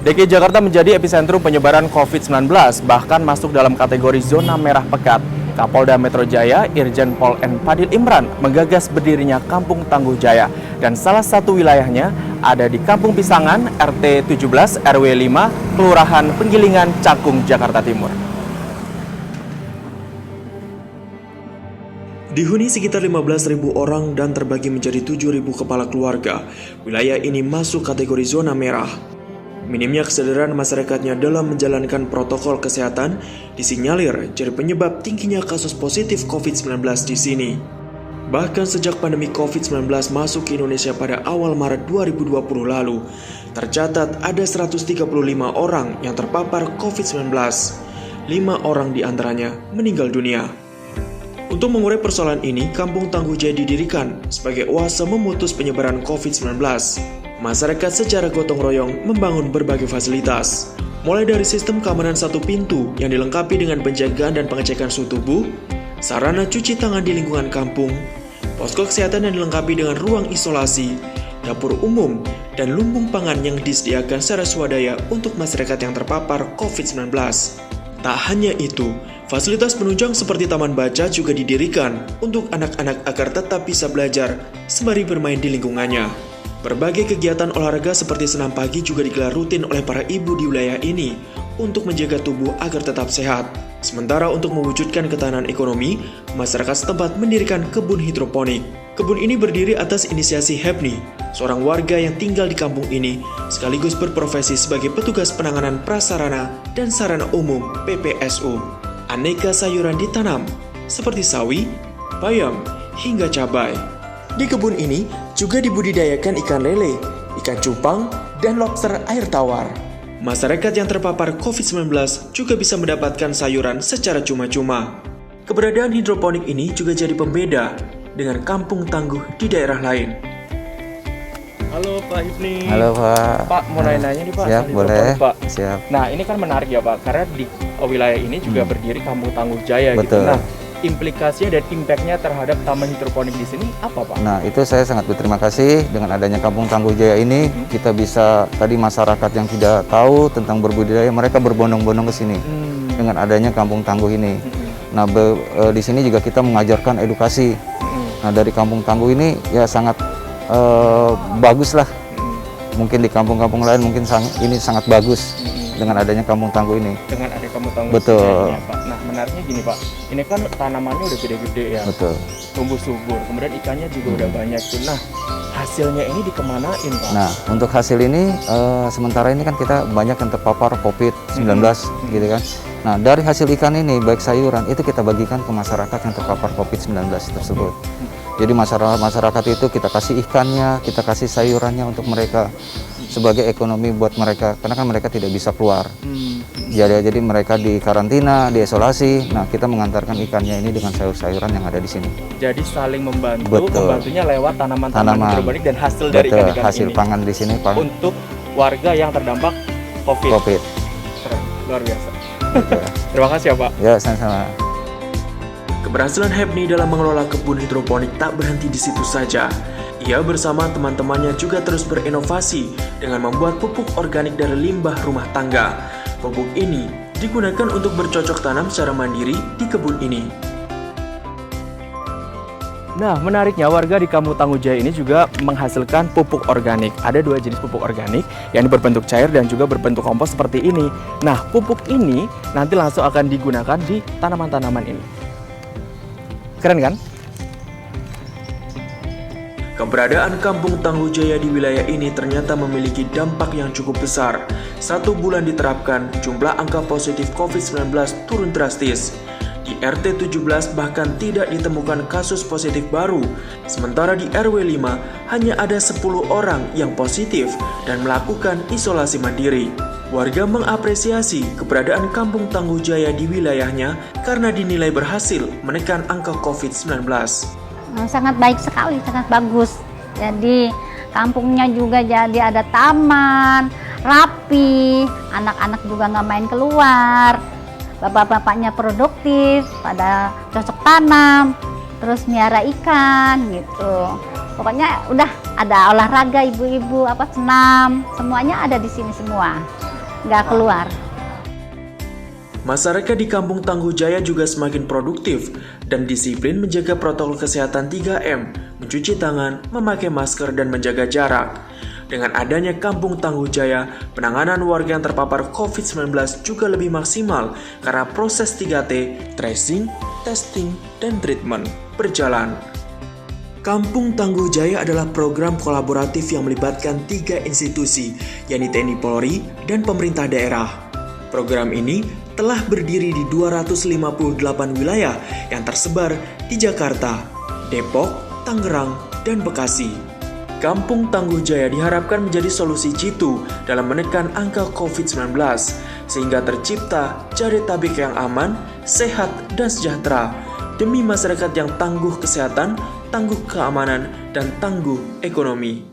DKI Jakarta menjadi epicentrum penyebaran COVID-19, bahkan masuk dalam kategori zona merah pekat. Kapolda Metro Jaya, Irjen Pol N. Fadil Imran, menggagas berdirinya Kampung Tangguh Jaya. Dan salah satu wilayahnya ada di Kampung Pisangan, RT 17 RW 5, Kelurahan Penggilingan, Cakung, Jakarta Timur. Dihuni sekitar 15.000 orang dan terbagi menjadi 7.000 kepala keluarga, wilayah ini masuk kategori zona merah. Minimnya kesadaran masyarakatnya dalam menjalankan protokol kesehatan disinyalir jadi penyebab tingginya kasus positif COVID-19 di sini. Bahkan sejak pandemi COVID-19 masuk ke Indonesia pada awal Maret 2020 lalu, tercatat ada 135 orang yang terpapar COVID-19. 5 orang diantaranya meninggal dunia. Untuk mengurai persoalan ini, Kampung Tangguh Jaya didirikan sebagai oase memutus penyebaran COVID-19. Masyarakat secara gotong royong membangun berbagai fasilitas, mulai dari sistem keamanan satu pintu yang dilengkapi dengan penjagaan dan pengecekan suhu tubuh, sarana cuci tangan di lingkungan kampung, posko kesehatan yang dilengkapi dengan ruang isolasi, dapur umum, dan lumbung pangan yang disediakan secara swadaya untuk masyarakat yang terpapar COVID-19. Tak hanya itu, fasilitas penunjang seperti taman baca juga didirikan untuk anak-anak agar tetap bisa belajar sembari bermain di lingkungannya. Berbagai kegiatan olahraga seperti senam pagi juga digelar rutin oleh para ibu di wilayah ini untuk menjaga tubuh agar tetap sehat. Sementara untuk mewujudkan ketahanan ekonomi, masyarakat setempat mendirikan kebun hidroponik. Kebun ini berdiri atas inisiasi Hepni, seorang warga yang tinggal di kampung ini, sekaligus berprofesi sebagai petugas penanganan prasarana dan sarana umum (PPSU). Aneka sayuran ditanam, seperti sawi, bayam, hingga cabai. Di kebun ini juga dibudidayakan ikan lele, ikan cupang, dan lobster air tawar. Masyarakat yang terpapar COVID-19 juga bisa mendapatkan sayuran secara cuma-cuma. Keberadaan hidroponik ini juga jadi pembeda dengan kampung tangguh di daerah lain. Halo Pak Ibni. Halo Pak. Pak, mau nanya-nanya nih Pak. Siap, boleh. Pak. Siap. Nah, ini kan menarik ya Pak, karena di wilayah ini juga berdiri Kampung Tangguh Jaya gitu. Betul. Nah, implikasinya dan impact-nya terhadap taman hidroponik di sini apa Pak? Nah, itu saya sangat berterima kasih dengan adanya Kampung Tangguh Jaya ini. Kita bisa, tadi masyarakat yang tidak tahu tentang berbudidaya, mereka berbondong-bondong ke sini dengan adanya Kampung Tangguh ini. Nah, di sini juga kita mengajarkan edukasi. Nah, dari Kampung Tangguh ini ya sangat bagus lah. Mungkin di kampung-kampung lain mungkin ini sangat bagus dengan adanya Kampung Tangguh ini. Dengan ada Kampung Tangguh. Betul. Ya, Pak. Nah, menariknya gini Pak, ini kan tanamannya udah gede-gede ya. Betul. Tumbuh subur, kemudian ikannya juga udah banyak tuh. Nah, hasilnya ini dikemanain Pak? Nah, untuk hasil ini sementara ini kan kita banyak yang terpapar COVID-19 gitu kan. Nah, dari hasil ikan ini baik sayuran itu kita bagikan ke masyarakat yang terpapar COVID-19 tersebut. Jadi masyarakat itu kita kasih ikannya, kita kasih sayurannya untuk mereka sebagai ekonomi buat mereka, karena kan mereka tidak bisa keluar. Jadi mereka di karantina, diisolasi. Nah, kita mengantarkan ikannya ini dengan sayur-sayuran yang ada di sini. Jadi saling membantu, Betul. Membantunya lewat tanaman-tanaman hidroponik dan hasil dari ikan-ikan hasil ini. pangan di sini Untuk warga yang terdampak COVID. Keren, luar biasa. Terima kasih ya Pak. Ya, sama-sama. Keberhasilan Hepni dalam mengelola kebun hidroponik tak berhenti di situ saja. Ia bersama teman-temannya juga terus berinovasi dengan membuat pupuk organik dari limbah rumah tangga. Pupuk ini digunakan untuk bercocok tanam secara mandiri di kebun ini. Nah, menariknya warga di Kampung Tangguh Jaya ini juga menghasilkan pupuk organik. Ada 2 jenis pupuk organik, yang berbentuk cair dan juga berbentuk kompos seperti ini. Nah, pupuk ini nanti langsung akan digunakan di tanaman-tanaman ini. Keren kan? Keberadaan Kampung Tangguh Jaya di wilayah ini ternyata memiliki dampak yang cukup besar. 1 bulan diterapkan, jumlah angka positif COVID-19 turun drastis. Di RT 17 bahkan tidak ditemukan kasus positif baru. Sementara di RW 5 hanya ada 10 orang yang positif dan melakukan isolasi mandiri. Warga mengapresiasi keberadaan Kampung Tangguh Jaya di wilayahnya karena dinilai berhasil menekan angka COVID-19. Sangat baik sekali, sangat bagus. Jadi kampungnya juga jadi ada taman, rapi, anak-anak juga nggak main keluar, bapak-bapaknya produktif, pada cocok tanam, terus miara ikan gitu. Pokoknya udah ada olahraga, ibu-ibu senam, semuanya ada di sini semua. nggak keluar. Masyarakat di Kampung Tangguh Jaya juga semakin produktif dan disiplin menjaga protokol kesehatan 3M, mencuci tangan, memakai masker, dan menjaga jarak. Dengan adanya Kampung Tangguh Jaya, penanganan warga yang terpapar COVID-19 juga lebih maksimal karena proses 3T, tracing, testing, dan treatment berjalan. Kampung Tangguh Jaya adalah program kolaboratif yang melibatkan 3 institusi, yakni TNI Polri dan pemerintah daerah. Program ini telah berdiri di 258 wilayah yang tersebar di Jakarta, Depok, Tangerang, dan Bekasi. Kampung Tangguh Jaya diharapkan menjadi solusi jitu dalam menekan angka COVID-19, sehingga tercipta Jabodetabek yang aman, sehat, dan sejahtera, demi masyarakat yang tangguh kesehatan, tangguh keamanan, dan tangguh ekonomi.